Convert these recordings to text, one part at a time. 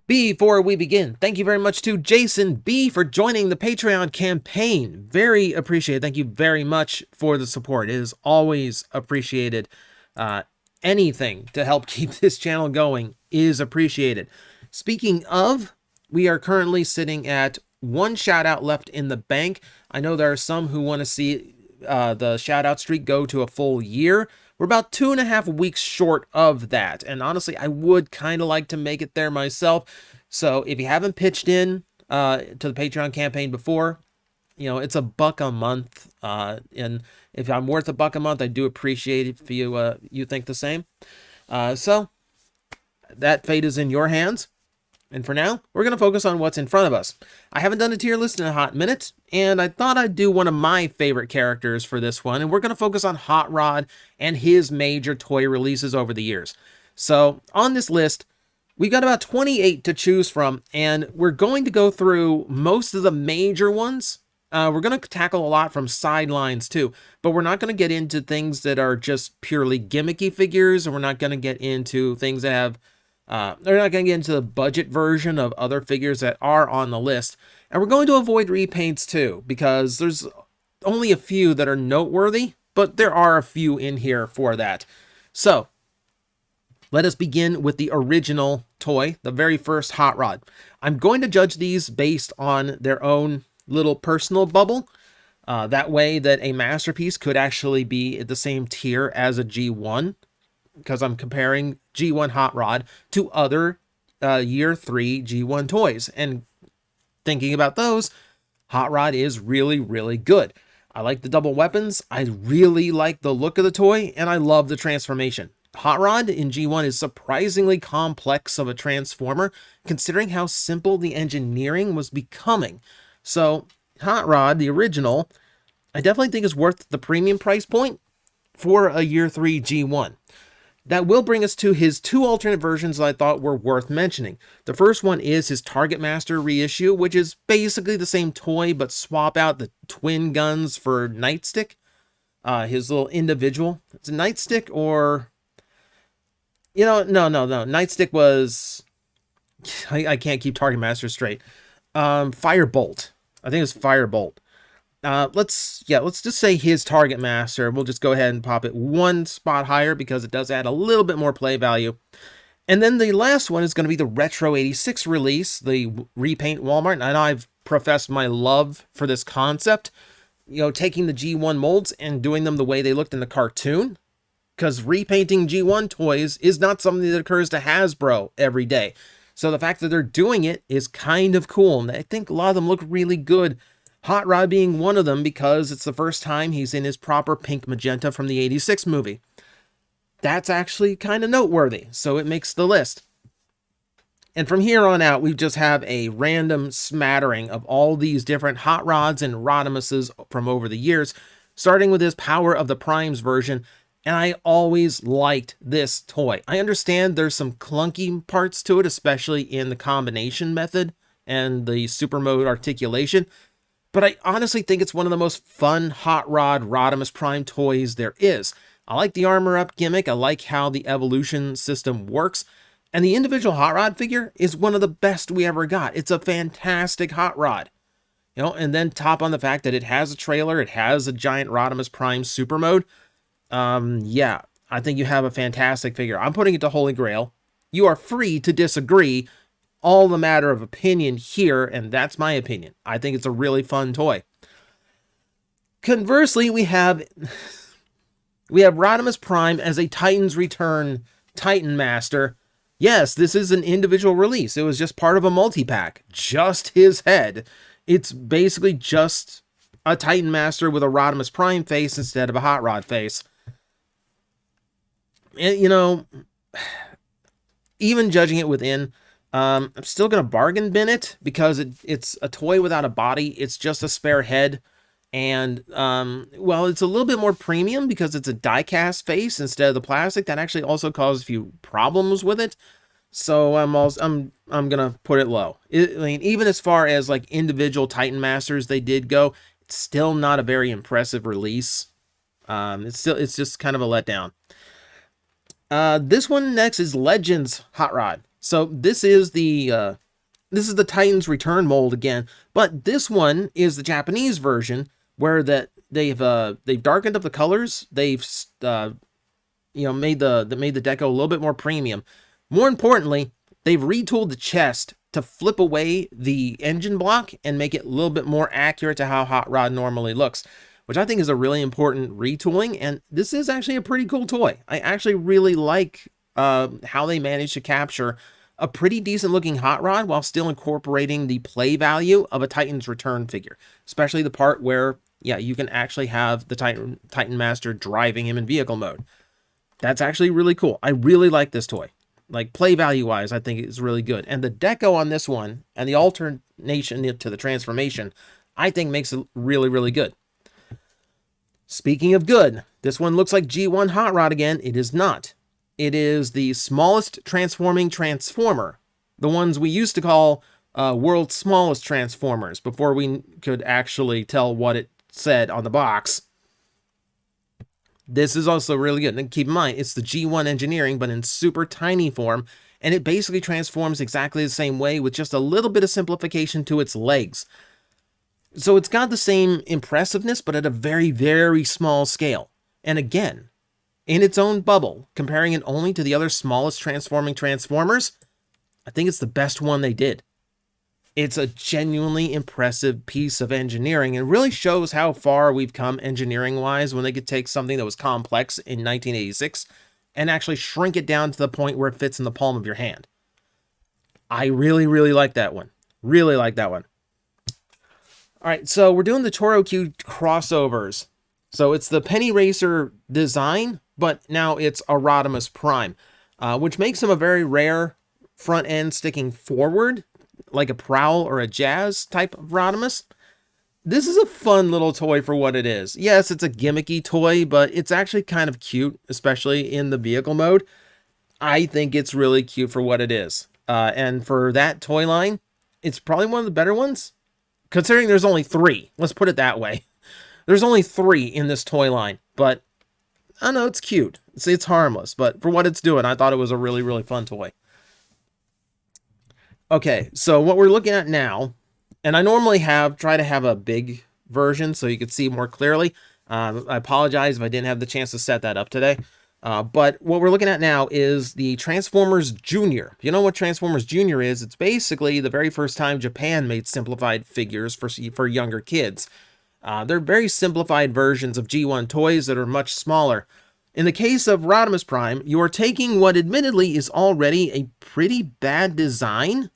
Before we begin, thank you very much to Jason B for joining the Patreon campaign. Very appreciated. Thank you very much for the support. It is always appreciated. Anything to help keep this channel going is appreciated. Speaking of, we are currently sitting at one shout out left in the bank. I know there are some who want to see the shout out streak go to a full year. We're about 2.5 weeks short of that. And honestly, I would kind of like to make it there myself. So if you haven't pitched in to the Patreon campaign before, you know, it's $1 a month. And if I'm worth $1 a month, I do appreciate it if you think the same. So that fate is in your hands. And for now, we're going to focus on what's in front of us. I haven't done a tier list in a hot minute, and I thought I'd do one of my favorite characters for this one, and we're going to focus on Hot Rod and his major toy releases over the years. So on this list, we got about 28 to choose from, and we're going to go through most of the major ones. We're going to tackle a lot from sidelines too, but we're not going to get into things that are just purely gimmicky figures, and we're not going to get into things that have they're not going to get into the budget version of other figures that are on the list. And we're going to avoid repaints too, because there's only a few that are noteworthy, but there are a few in here for that. So let us begin with the original toy, the very first Hot Rod. I'm going to judge these based on their own little personal bubble. That way that a masterpiece could actually be at the same tier as a G1. Because I'm comparing G1 Hot Rod to other year 3 G1 toys. And thinking about those, Hot Rod is really, really good. I like the double weapons. I really like the look of the toy. And I love the transformation. Hot Rod in G1 is surprisingly complex of a transformer, considering how simple the engineering was becoming. So Hot Rod, the original, I definitely think is worth the premium price point for a year 3 G1. That will bring us to his 2 alternate versions that I thought were worth mentioning. The first one is his Target Master reissue, which is basically the same toy, but swap out the twin guns for Nightstick. His little individual. It's a Nightstick or... You know, no. Nightstick was... I can't keep Target Master straight. Firebolt. I think it's Firebolt. Let's just say his Target Master. We'll just go ahead and pop it one spot higher because it does add a little bit more play value. And then the last one is going to be the Retro 86 release, the Repaint Walmart. And I've professed my love for this concept, you know, taking the G1 molds and doing them the way they looked in the cartoon. Because repainting G1 toys is not something that occurs to Hasbro every day. So the fact that they're doing it is kind of cool. And I think a lot of them look really good. Hot Rod being one of them because it's the first time he's in his proper pink magenta from the 86 movie. That's actually kind of noteworthy, so it makes the list. And from here on out, we just have a random smattering of all these different Hot Rods and Rodimuses from over the years, starting with his Power of the Primes version. And I always liked this toy. I understand there's some clunky parts to it, especially in the combination method and the super mode articulation. But I honestly think it's one of the most fun Hot Rod Rodimus Prime toys there is. I like the armor up gimmick. I like how the evolution system works. And the individual Hot Rod figure is one of the best we ever got. It's a fantastic Hot Rod. You know, and then top on the fact that it has a trailer. It has a giant Rodimus Prime super mode. Yeah, I think you have a fantastic figure. I'm putting it to Holy Grail. You are free to disagree. All the matter of opinion here, and that's my opinion. I think it's a really fun toy. Conversely, we have Rodimus Prime as a Titan's Return Titan Master. Yes, this is an individual release. It was just part of a multi-pack. Just his head. It's basically just a Titan Master with a Rodimus Prime face instead of a Hot Rod face. And, you know, even judging it within... I'm still going to bargain bin it because it's a toy without a body. It's just a spare head. And, well, it's a little bit more premium because it's a die-cast face instead of the plastic. That actually also caused a few problems with it. So I'm going to put it low. I mean, even as far as like individual Titan Masters they did go, it's still not a very impressive release. It's just kind of a letdown. This one next is Legends Hot Rod. So this is the Titan's Return mold again, but this one is the Japanese version where they've darkened up the colors. They've made the deco a little bit more premium. More importantly, they've retooled the chest to flip away the engine block and make it a little bit more accurate to how Hot Rod normally looks, which I think is a really important retooling. And this is actually a pretty cool toy. I actually really like how they managed to capture a pretty decent looking Hot Rod while still incorporating the play value of a Titan's Return figure, especially the part where, yeah, you can actually have the Titan Master driving him in vehicle mode. That's actually really cool. I really like this toy. Like, play value wise, I think it's really good. And the deco on this one and the alternation to the transformation, I think makes it really, really good. Speaking of good, this one looks like G1 Hot Rod again. It is not. It is the smallest transforming transformer. The ones we used to call world's smallest transformers before we could actually tell what it said on the box. This is also really good. And keep in mind, it's the G1 engineering, but in super tiny form. And it basically transforms exactly the same way with just a little bit of simplification to its legs. So it's got the same impressiveness, but at a very, very small scale. And again, in its own bubble, comparing it only to the other smallest transforming transformers, I think it's the best one they did. It's a genuinely impressive piece of engineering and really shows how far we've come engineering-wise when they could take something that was complex in 1986 and actually shrink it down to the point where it fits in the palm of your hand. I really, really like that one. Really like that one. All right, so we're doing the Toro Q crossovers. So it's the Penny Racer design, but now it's a Rodimus Prime, which makes him a very rare front end sticking forward, like a Prowl or a Jazz type of Rodimus. This is a fun little toy for what it is. Yes, it's a gimmicky toy, but it's actually kind of cute, especially in the vehicle mode. I think it's really cute for what it is. And for that toy line, it's probably one of the better ones, considering there's only 3. Let's put it that way. There's only 3 in this toy line, but I know it's cute. It's harmless, but for what it's doing, I thought it was a really, really fun toy. Okay, so what we're looking at now, and I normally try to have a big version so you can see more clearly. I apologize if I didn't have the chance to set that up today. But what we're looking at now is the Transformers Junior. You know what Transformers Junior is? It's basically the very first time Japan made simplified figures for younger kids. They're very simplified versions of G1 toys that are much smaller. In the case of Rodimus Prime, you are taking what admittedly is already a pretty bad design,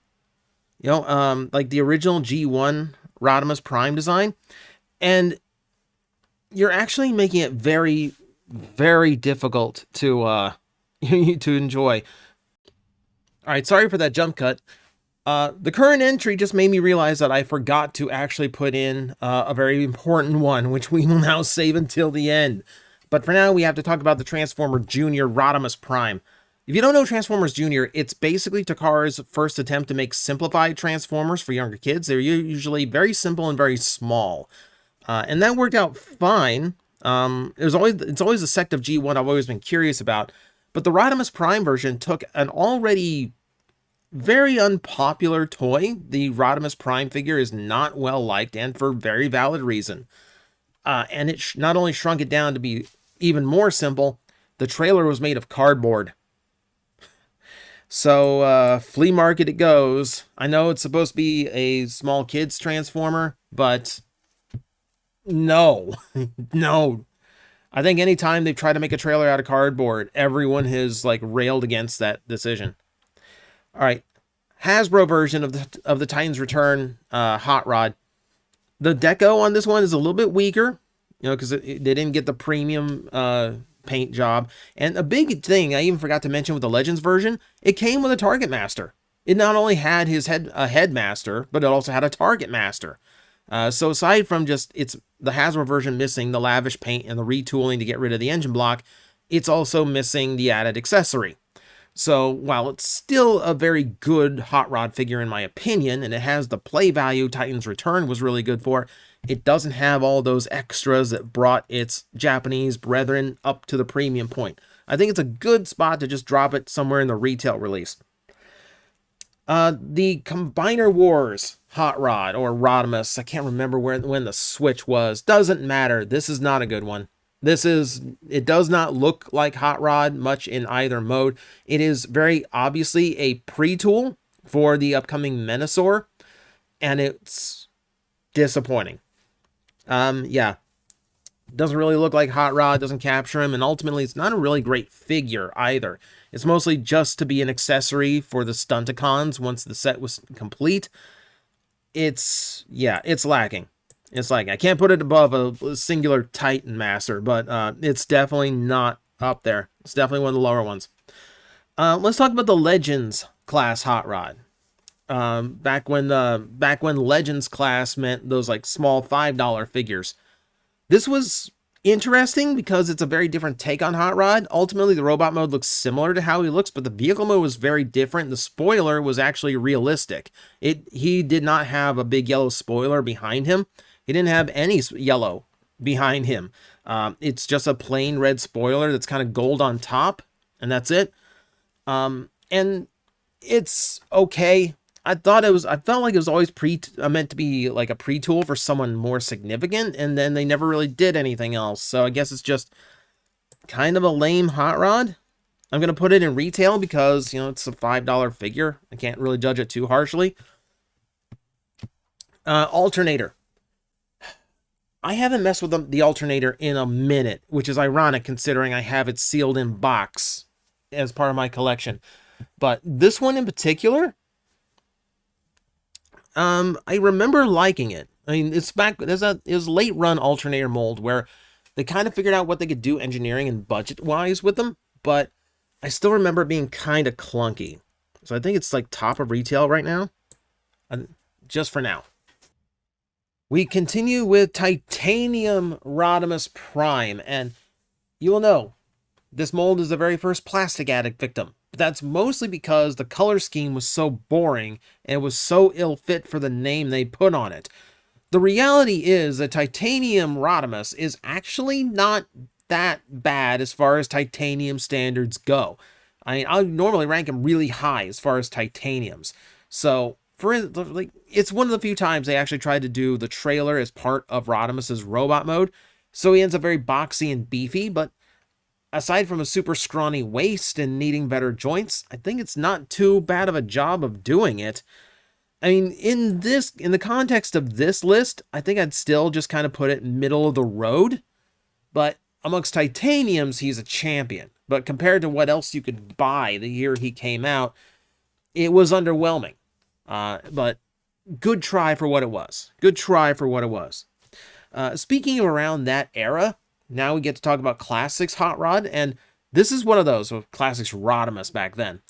like the original G1 Rodimus Prime design, and you're actually making it very, very difficult to to enjoy. All right, sorry for that jump cut. The current entry just made me realize that I forgot to actually put in a very important one, which we will now save until the end. But for now, we have to talk about the Transformer Junior Rodimus Prime. If you don't know Transformers Junior, it's basically Takara's first attempt to make simplified Transformers for younger kids. They're usually very simple and very small. And that worked out fine. It's always a sect of G1 I've always been curious about. But the Rodimus Prime version took an already very unpopular toy. The Rodimus Prime figure is not well liked, and for very valid reason. And it not only shrunk it down to be even more simple, the trailer was made of cardboard. So, flea market it goes. I know it's supposed to be a small kid's Transformer, but no. No. I think anytime they've tried to make a trailer out of cardboard, everyone has, railed against that decision. All right. Hasbro version of the Titan's Return Hot Rod. The deco on this one is a little bit weaker, because they didn't get the premium paint job. And a big thing I even forgot to mention with the Legends version, it came with a Target Master. It not only had his headmaster, but it also had a Target Master. So aside from just the Hasbro version missing the lavish paint and the retooling to get rid of the engine block, it's also missing the added accessory. So while it's still a very good hot rod figure in my opinion, and it has the play value Titan's Return was really good for, it doesn't have all those extras that brought its Japanese brethren up to the premium point. I think it's a good spot to just drop it somewhere in the retail release. The Combiner Wars Hot Rod, or Rodimus. I can't remember when the switch was. Doesn't matter. This is not a good one. It does not look like Hot Rod much in either mode. It is very obviously a pre-tool for the upcoming Menasor, and it's disappointing. Yeah. Doesn't really look like Hot Rod, doesn't capture him, and ultimately it's not a really great figure either. It's mostly just to be an accessory for the Stunticons once the set was complete. It's lacking. It's like, I can't put it above a singular Titan Master, but it's definitely not up there. It's definitely one of the lower ones. Let's talk about the Legends class Hot Rod. Back when Legends class meant those like small $5 figures. This was interesting because it's a very different take on Hot Rod. Ultimately, the robot mode looks similar to how he looks, but the vehicle mode was very different. The spoiler was actually realistic. He did not have a big yellow spoiler behind him. He didn't have any yellow behind him. It's just a plain red spoiler that's kind of gold on top, and that's it. And it's okay. I felt like it was always meant to be like a pre-tool for someone more significant, and then they never really did anything else. So I guess it's just kind of a lame Hot Rod. I'm going to put it in retail because, it's a $5 figure. I can't really judge it too harshly. Alternator. I haven't messed with the Alternator in a minute, which is ironic considering I have it sealed in box as part of my collection. But this one in particular, I remember liking it. I mean, it was a late run Alternator mold where they kind of figured out what they could do engineering and budget wise with them, but I still remember it being kind of clunky. So I think it's like top of retail right now, just for now. We continue with Titanium Rodimus Prime, and you will know this mold is the very first plastic addict victim. But that's mostly because the color scheme was so boring and it was so ill-fit for the name they put on it. The reality is that Titanium Rodimus is actually not that bad as far as titanium standards go. I mean, I normally rank him really high as far as titaniums. So, it's one of the few times they actually tried to do the trailer as part of Rodimus's robot mode. So he ends up very boxy and beefy, but aside from a super scrawny waist and needing better joints, I think it's not too bad of a job of doing it. I mean, in the context of this list, I think I'd still just kind of put it middle of the road. But amongst titaniums, he's a champion. But compared to what else you could buy the year he came out, it was underwhelming. But good try for what it was. Good try for what it was. Speaking of around that era, now we get to talk about Classics Hot Rod, and this is one of those, with Classics Rodimus back then.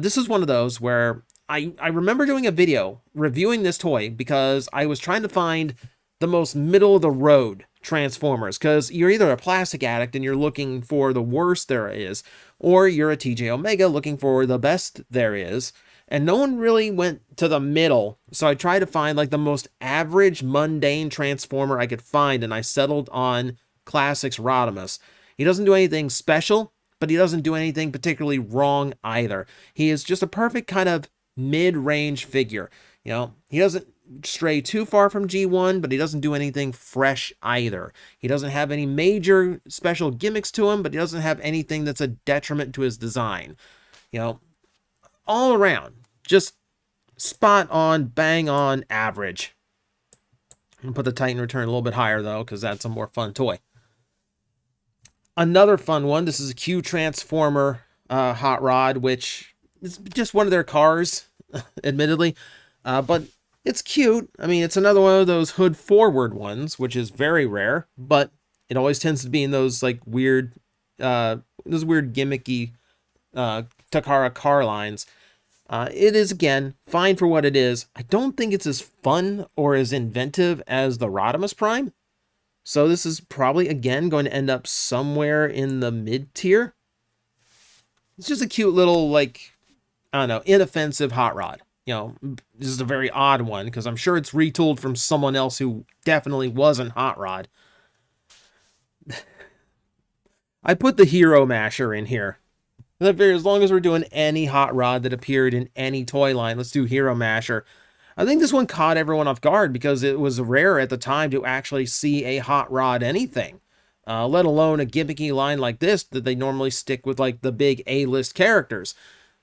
This is one of those where I remember doing a video reviewing this toy because I was trying to find the most middle-of-the-road Transformers, because you're either a plastic addict and you're looking for the worst there is, or you're a TJOmega looking for the best there is, and no one really went to the middle, so I tried to find like the most average, mundane Transformer I could find, and I settled on Classics Rodimus. He doesn't do anything special, but he doesn't do anything particularly wrong either. He is just a perfect kind of mid-range figure. He doesn't stray too far from G1, but he doesn't do anything fresh either. He doesn't have any major special gimmicks to him, but he doesn't have anything that's a detriment to his design. All around, just spot on, bang on, average. I'm gonna put the Titan Return a little bit higher though, because that's a more fun toy. Another fun one, this is a Q Transformer Hot Rod, which is just one of their cars, admittedly, but it's cute. I mean, it's another one of those hood forward ones, which is very rare, but it always tends to be in those like weird gimmicky Takara car lines. It is, again, fine for what it is. I don't think it's as fun or as inventive as the Rodimus Prime. So this is probably, again, going to end up somewhere in the mid-tier. It's just a cute little, like, I don't know, inoffensive hot rod. This is a very odd one, because I'm sure it's retooled from someone else who definitely wasn't Hot Rod. I put the Hero Masher in here. I figure as long as we're doing any hot rod that appeared in any toy line, let's do Hero Masher. I think this one caught everyone off guard because it was rare at the time to actually see a hot rod anything, let alone a gimmicky line like this that they normally stick with like the big A-list characters.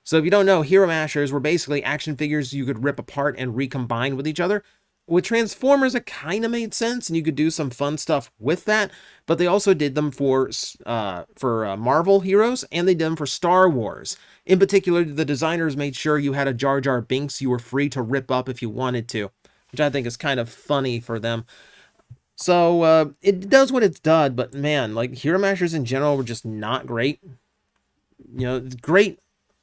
So if you don't know, Hero Mashers were basically action figures you could rip apart and recombine with each other. With Transformers, it kind of made sense, and you could do some fun stuff with that. But they also did them for Marvel heroes, and they did them for Star Wars. In particular, the designers made sure you had a Jar Jar Binks you were free to rip up if you wanted to, which I think is kind of funny for them. So it does what it's done, but man, like Hero Mashers in general were just not great. You know, great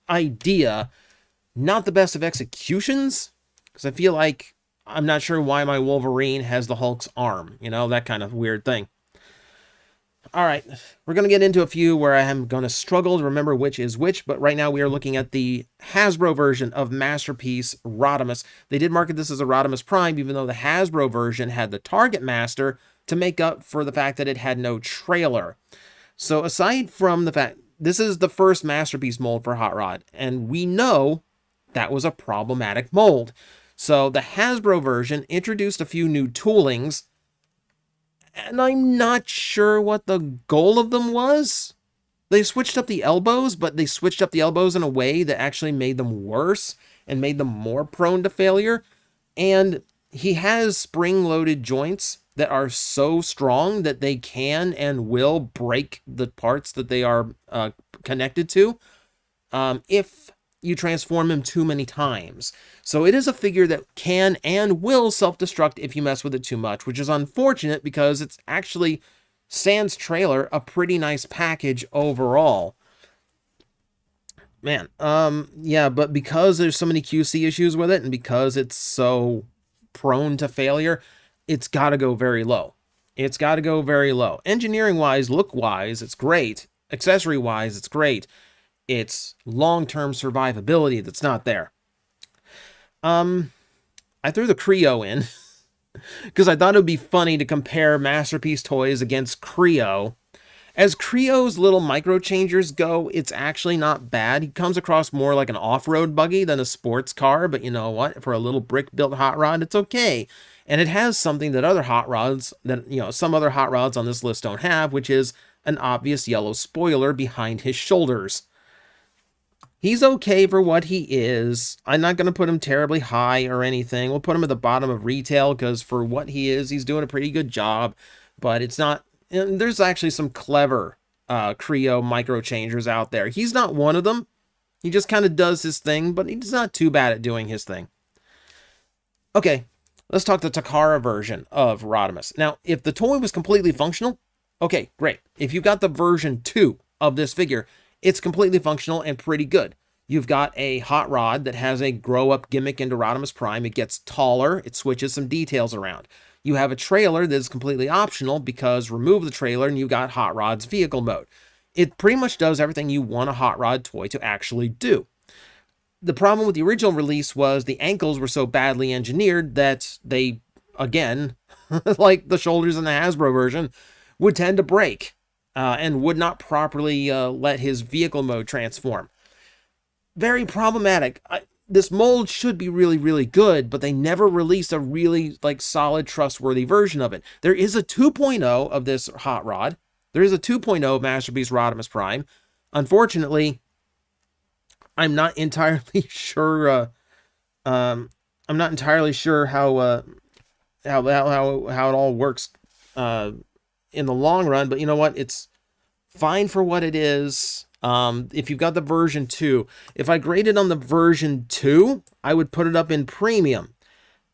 idea, not the best of executions, because I feel like I'm not sure why my Wolverine has the Hulk's arm, you know, that kind of weird thing. All right, we're going to get into a few where I am going to struggle to remember which is which, but right now we are looking at the Hasbro version of Masterpiece Rodimus. They did market this as a Rodimus Prime, even though the Hasbro version had the Target Master to make up for the fact that it had no trailer. So aside from the fact, this is the first Masterpiece mold for Hot Rod, and we know that was a problematic mold. So the Hasbro version introduced a few new toolings, and I'm not sure what the goal of them was. They switched up the elbows, but they switched up the elbows in a way that actually made them worse and made them more prone to failure. And he has spring-loaded joints that are so strong that they can and will break the parts that they are connected to if you transform him too many times. So it is a figure that can and will self-destruct if you mess with it too much, which is unfortunate because it's actually, sans trailer, a pretty nice package overall. Man, yeah, but because there's so many QC issues with it and because it's so prone to failure, it's got to go very low. It's got to go very low. Engineering-wise, look-wise, it's great. Accessory-wise, it's great. It's long-term survivability that's not there. I threw the Creo in because I thought it would be funny to compare Masterpiece toys against Creo. As Creo's little micro changers go, it's actually not bad. He comes across more like an off-road buggy than a sports car, but you know what? For a little brick-built hot rod, it's okay. And it has something that other hot rods, that some other hot rods on this list don't have, which is an obvious yellow spoiler behind his shoulders. He's okay for what he is. I'm not going to put him terribly high or anything. We'll put him at the bottom of retail because for what he is, he's doing a pretty good job. But it's not... There's actually some clever Creo micro changers out there. He's not one of them. He just kind of does his thing, but he's not too bad at doing his thing. Okay, let's talk the Takara version of Rodimus. Now, if the toy was completely functional, okay, great. If you've got the version 2 of this figure, it's completely functional and pretty good. You've got a hot rod that has a grow-up gimmick into Rodimus Prime. It gets taller. It switches some details around. You have a trailer that is completely optional because remove the trailer and you got Hot Rod's vehicle mode. It pretty much does everything you want a Hot Rod toy to actually do. The problem with the original release was the ankles were so badly engineered that they, again, like the shoulders in the Hasbro version, would tend to break. And would not properly let his vehicle mode transform. Very problematic. This mold should be really, really good, but they never released a really solid, trustworthy version of it. There is a 2.0 of this hot rod. There is a 2.0 of Masterpiece Rodimus Prime. Unfortunately, I'm not entirely sure. I'm not entirely sure how it all works in the long run, but you know what? It's fine for what it is. If you've got the version 2, if I graded on the version 2, I would put it up in premium.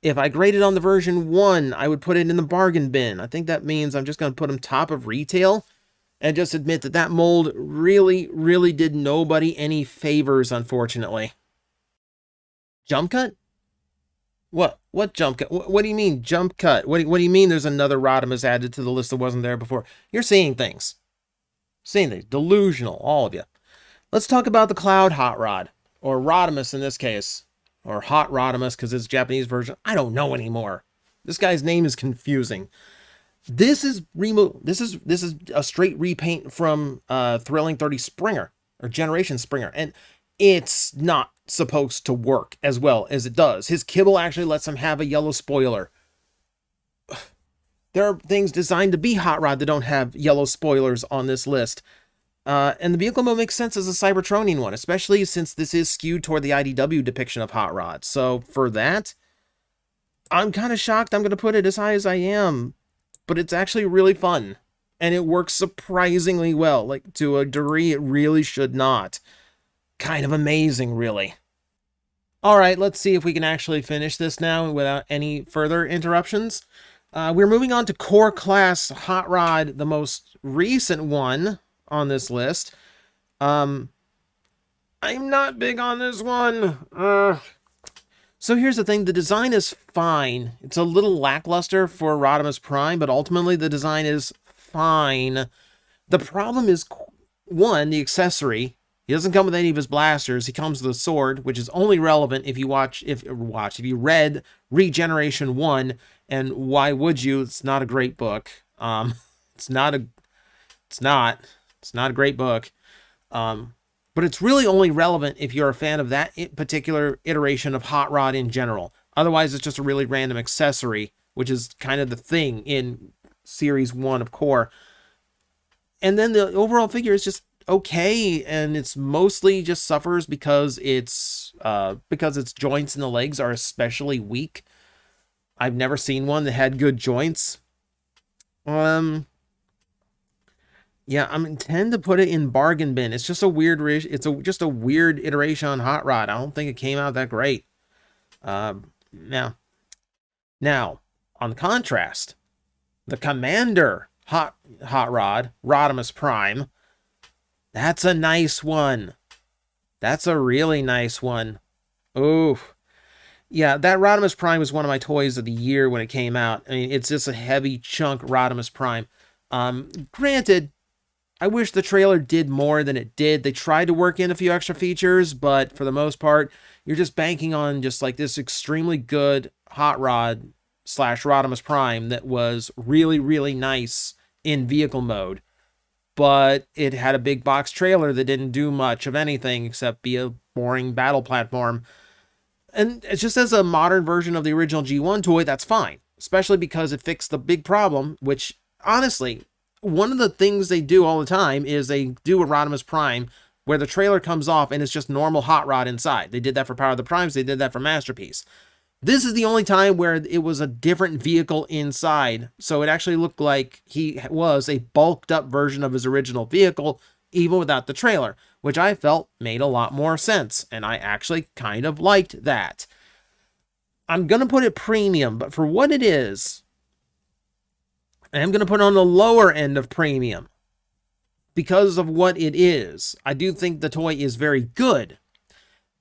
If I graded on the version 1, I would put it in the bargain bin. I think that means I'm just going to put them top of retail and just admit that that mold really, really did nobody any favors, unfortunately. Jump cut? What jump cut? What do you mean jump cut? What do you mean there's another Rodimus added to the list that wasn't there before? You're seeing things. Seeing things. Delusional, all of you. Let's talk about the Cloud Hot Rod, or Rodimus in this case, or Hot Rodimus because it's Japanese version. I don't know anymore. This guy's name is confusing. This is a straight repaint from Thrilling 30 Springer. or Generation Springer, and it's not supposed to work as well as it does. His kibble actually lets him have a yellow spoiler. There are things designed to be Hot Rod that don't have yellow spoilers on this list. And the vehicle mode makes sense as a Cybertronian one, especially since this is skewed toward the IDW depiction of Hot Rod. So for that, I'm kind of shocked I'm going to put it as high as I am. But it's actually really fun. And it works surprisingly well. Like, to a degree it really should not. Kind of amazing, really. Alright, let's see if we can actually finish this now without any further interruptions. We're moving on to Core Class Hot Rod, the most recent one on this list. I'm not big on this one. So here's the thing, the design is fine. It's a little lackluster for Rodimus Prime, but ultimately the design is fine. The problem is, one, the accessory. He doesn't come with any of his blasters. He comes with a sword, which is only relevant if you read Regeneration 1, and why would you? It's not a great book. It's not a great book. But it's really only relevant if you're a fan of that particular iteration of Hot Rod in general. Otherwise, it's just a really random accessory, which is kind of the thing in Series 1 of Core. And then the overall figure is just okay, and it's mostly just suffers because its joints in the legs are especially weak. I've never seen one that had good joints. Yeah, I intend to put it in bargain bin. It's just a weird, just a weird iteration on Hot Rod. I don't think it came out that great. Now, on the contrast, the Commander Hot Rod, Rodimus Prime, that's a nice one. That's a really nice one. Oof. Yeah, that Rodimus Prime was one of my toys of the year when it came out. I mean, it's just a heavy chunk Rodimus Prime. Granted, I wish the trailer did more than it did. They tried to work in a few extra features, but for the most part, you're just banking on just like this extremely good Hot Rod / Rodimus Prime that was really, really nice in vehicle mode. But it had a big box trailer that didn't do much of anything except be a boring battle platform. And it's just as a modern version of the original G1 toy, that's fine. Especially because it fixed the big problem, which, honestly, one of the things they do all the time is they do a Rodimus Prime where the trailer comes off and it's just normal Hot Rod inside. They did that for Power of the Primes, they did that for Masterpiece. This is the only time where it was a different vehicle inside, so it actually looked like he was a bulked up version of his original vehicle, even without the trailer, which I felt made a lot more sense, and I actually kind of liked that. I'm going to put it premium, but for what it is, I'm going to put it on the lower end of premium. Because of what it is, I do think the toy is very good.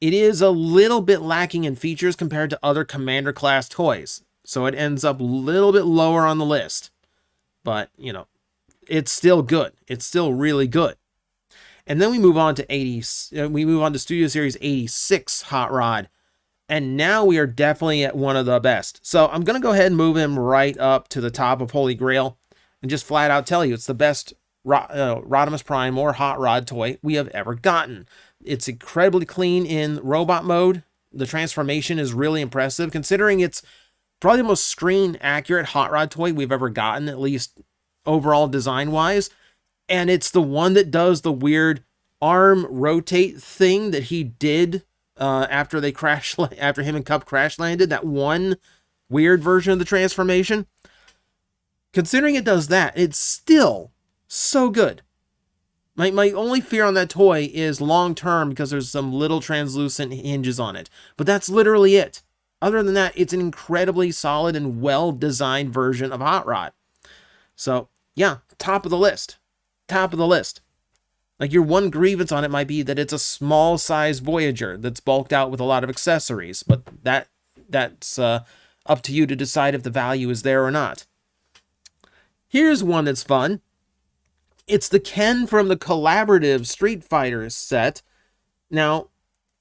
It is a little bit lacking in features compared to other Commander class toys, so it ends up a little bit lower on the list. But, you know, it's still good. It's still really good. And then we move on to Studio Series 86 Hot Rod, and now we are definitely at one of the best. So I'm going to go ahead and move him right up to the top of Holy Grail and just flat out tell you it's the best Rodimus Prime or Hot Rod toy we have ever gotten. It's incredibly clean in robot mode. The transformation is really impressive, considering it's probably the most screen-accurate Hot Rod toy we've ever gotten, at least overall design-wise. And it's the one that does the weird arm rotate thing that he did after him and Cup crash landed. That one weird version of the transformation. Considering it does that, it's still so good. My only fear on that toy is long-term because there's some little translucent hinges on it. But that's literally it. Other than that, it's an incredibly solid and well-designed version of Hot Rod. So, yeah, top of the list. Top of the list. Like, your one grievance on it might be that it's a small-size Voyager that's bulked out with a lot of accessories. But that's up to you to decide if the value is there or not. Here's one that's fun. It's the Ken from the collaborative Street Fighter set. Now,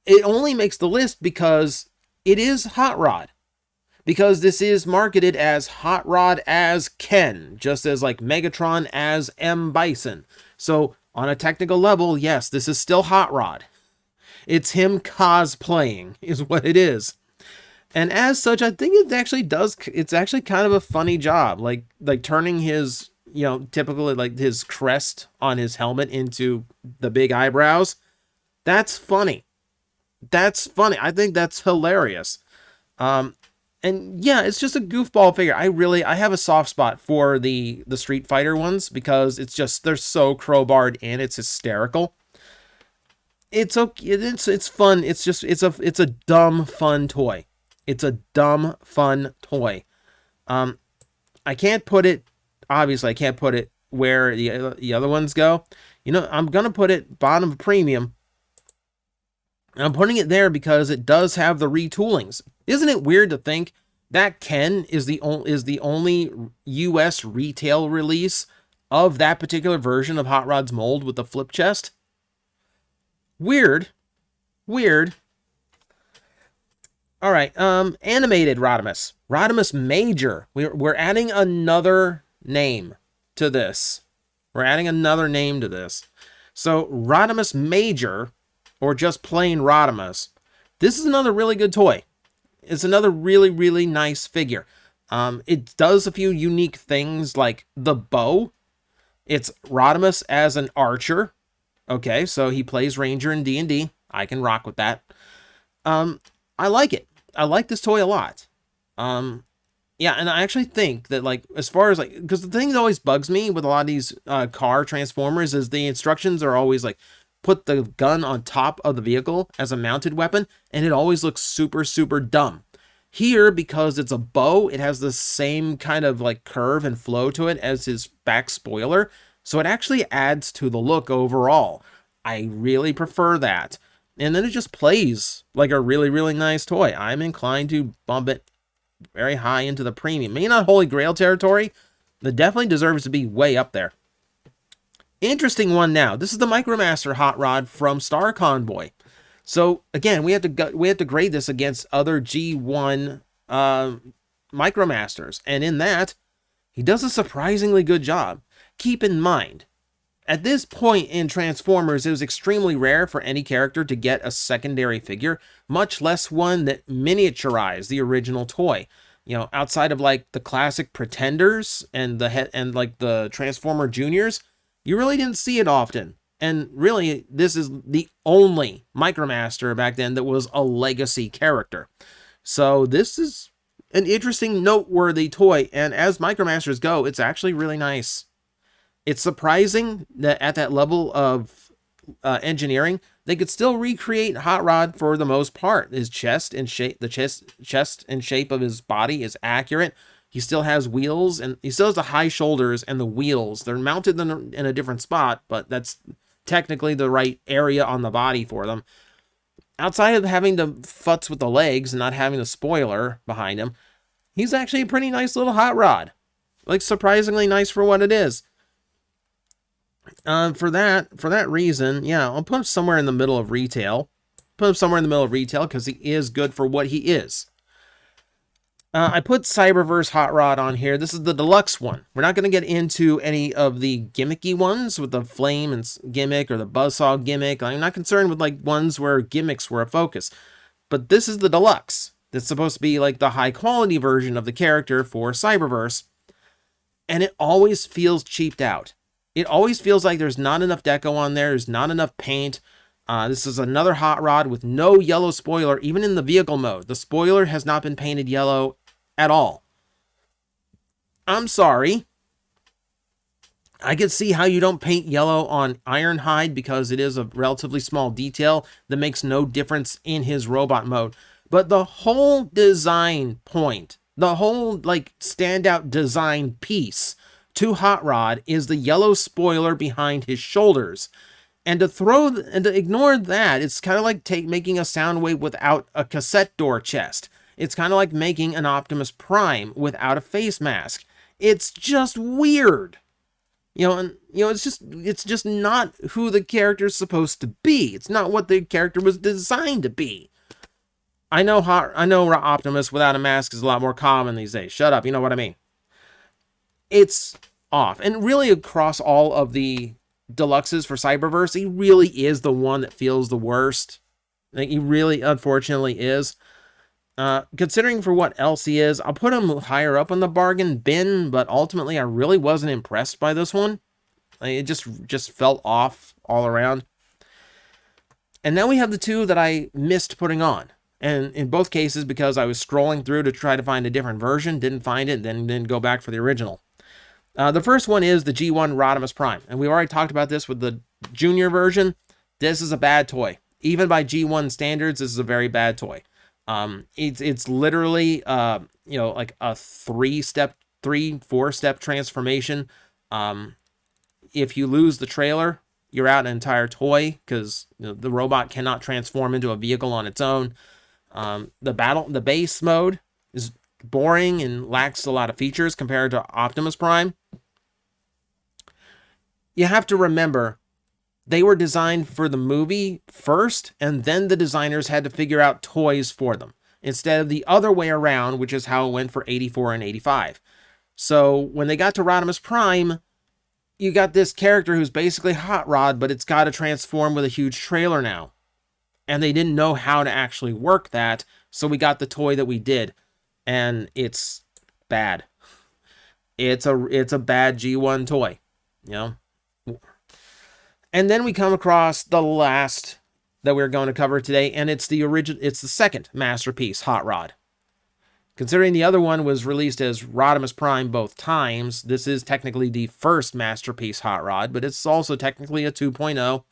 it only makes the list because it is Hot Rod. Because this is marketed as Hot Rod as Ken, just as like Megatron as M. Bison. So On a technical level, yes, this is still Hot Rod. It's him cosplaying, is what it is. And as such, I think it actually does, it's actually kind of a funny job. Like turning his, typically like his crest on his helmet into the big eyebrows. That's funny. That's funny. I think that's hilarious. And yeah, it's just a goofball figure. I have a soft spot for the Street Fighter ones because it's just, they're so crowbarred and it's hysterical. It's okay. It's fun. It's a dumb fun toy. It's a dumb fun toy. I can't put it, obviously I can't put it where the other ones go. I'm going to put it bottom of premium. I'm putting it there because it does have the retoolings. Isn't it weird to think that Ken is the only US retail release of that particular version of Hot Rod's mold with the flip chest? Weird. All right, animated Rodimus. Rodimus Major. We're adding another name to this. So Rodimus Major, or just plain Rodimus. This is another really good toy. It's another really, really nice figure. It does a few unique things like the bow. It's Rodimus as an archer. Okay, so he plays Ranger in D&D. I can rock with that. I like it. I like this toy a lot. Yeah, and I actually think that, like, as far as, like, because the thing that always bugs me with a lot of these car Transformers is the instructions are always, like, put the gun on top of the vehicle as a mounted weapon, and it always looks super, super dumb. Here, because it's a bow, it has the same kind of, like, curve and flow to it as his back spoiler, so it actually adds to the look overall. I really prefer that. And then it just plays like a really, really nice toy. I'm inclined to bump it very high into the premium. Maybe not Holy Grail territory. It definitely deserves to be way up there. Interesting one now. This is the Micromaster Hot Rod from Star Convoy. So again, we have to grade this against other G1 Micromasters, and in that, he does a surprisingly good job. Keep in mind, at this point in Transformers, it was extremely rare for any character to get a secondary figure, much less one that miniaturized the original toy. Outside of like the classic Pretenders and the Transformer Juniors, you really didn't see it often. And really, this is the only Micromaster back then that was a legacy character. So this is an interesting, noteworthy toy, and as Micromasters go, it's actually really nice. It's surprising that at that level of engineering, they could still recreate Hot Rod for the most part. His chest and shape, the chest and shape of his body is accurate. He still has wheels, and he still has the high shoulders and the wheels. They're mounted in a different spot, but that's technically the right area on the body for them. Outside of having the futz with the legs and not having the spoiler behind him, he's actually a pretty nice little Hot Rod. Like, surprisingly nice for what it is. For that reason, yeah, I'll put him somewhere in the middle of retail. Because he is good for what he is. I put Cyberverse Hot Rod on here. This is the deluxe one. We're not going to get into any of the gimmicky ones with the flame and gimmick or the buzzsaw gimmick. I'm not concerned with like ones where gimmicks were a focus. But this is the deluxe. That's supposed to be like the high quality version of the character for Cyberverse. And it always feels cheaped out. It always feels like there's not enough deco on there. There's not enough paint. This is another Hot Rod with no yellow spoiler, even in the vehicle mode. The spoiler has not been painted yellow at all. I'm sorry. I can see how you don't paint yellow on Ironhide because it is a relatively small detail that makes no difference in his robot mode. But the whole design point, the whole like standout design piece to Hot Rod is the yellow spoiler behind his shoulders. And to ignore that, it's kind of like making a Soundwave without a cassette door chest. It's kind of like making an Optimus Prime without a face mask. It's just weird. It's just not who the character's supposed to be. It's not what the character was designed to be. I know Optimus without a mask is a lot more common these days. Shut up, you know what I mean. It's off. And really across all of the deluxes for cyberverse, he really is the one that feels the worst. Like, he really, unfortunately, is. Considering for what else he is, I'll put him higher up on the bargain bin, but ultimately I really wasn't impressed by this one. Like, it just felt off all around. And now we have the two that I missed putting on. And in both cases, because I was scrolling through to try to find a different version, didn't find it, then didn't go back for the original. The first one is the G1 Rodimus Prime. And we've already talked about this with the junior version. This is a bad toy. Even by G1 standards, this is a very bad toy. It's literally, like a 4-step transformation. If you lose the trailer, you're out an entire toy, because the robot cannot transform into a vehicle on its own. The base mode is boring and lacks a lot of features compared to Optimus Prime. You have to remember, they were designed for the movie first, and then the designers had to figure out toys for them, instead of the other way around, which is how it went for 84 and 85. So when they got to Rodimus Prime, you got this character who's basically Hot Rod, but it's got to transform with a huge trailer now. And they didn't know how to actually work that, so we got the toy that we did. And it's bad. It's a bad G1 toy, And then we come across the last that we're going to cover today, and it's the second masterpiece, Hot Rod. Considering the other one was released as Rodimus Prime both times, this is technically the first masterpiece Hot Rod, but it's also technically a 2.0.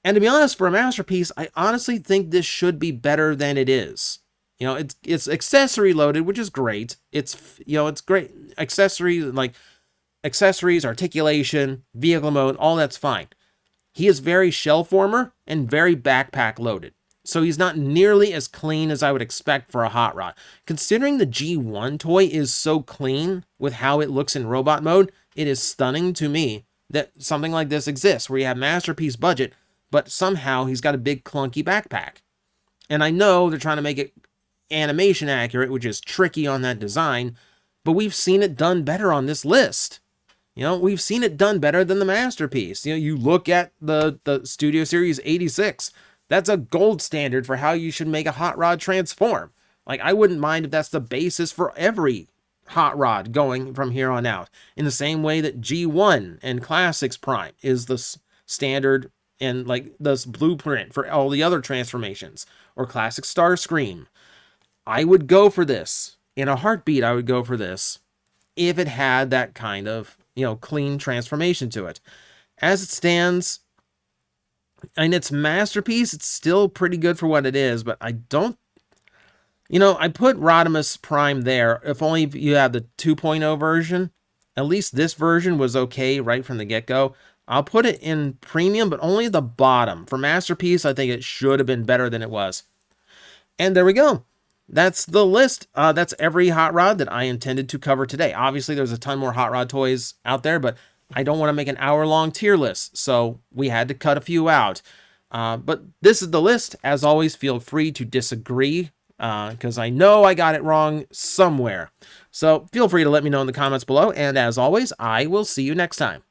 And to be honest, for a masterpiece, I honestly think this should be better than it is. It's accessory loaded, which is great. It's great. Accessories, articulation, vehicle mode, all that's fine. He is very shell former and very backpack loaded. So he's not nearly as clean as I would expect for a Hot Rod. Considering the G1 toy is so clean with how it looks in robot mode, it is stunning to me that something like this exists, where you have masterpiece budget, but somehow he's got a big clunky backpack. And I know they're trying to make it animation accurate, which is tricky on that design, but we've seen it done better on this list. We've seen it done better than the masterpiece. You look at the Studio Series 86. That's a gold standard for how you should make a Hot Rod transform. Like, I wouldn't mind if that's the basis for every Hot Rod going from here on out. In the same way that G1 and Classics Prime is the standard and like the blueprint for all the other transformations, or Classic Starscream. I would go for this. In a heartbeat, I would go for this if it had that kind of, clean transformation to it. As it stands, and its masterpiece, it's still pretty good for what it is, but I don't, I put Rodimus Prime there, if only you have the 2.0 version. At least this version was okay right from the get-go. I'll put it in premium, but only the bottom. For masterpiece, I think it should have been better than it was. And there we go. That's the list. That's every Hot Rod that I intended to cover today. Obviously, there's a ton more Hot Rod toys out there, but I don't want to make an hour-long tier list, so we had to cut a few out. But this is the list. As always, feel free to disagree, because I know I got it wrong somewhere. So feel free to let me know in the comments below, and as always, I will see you next time.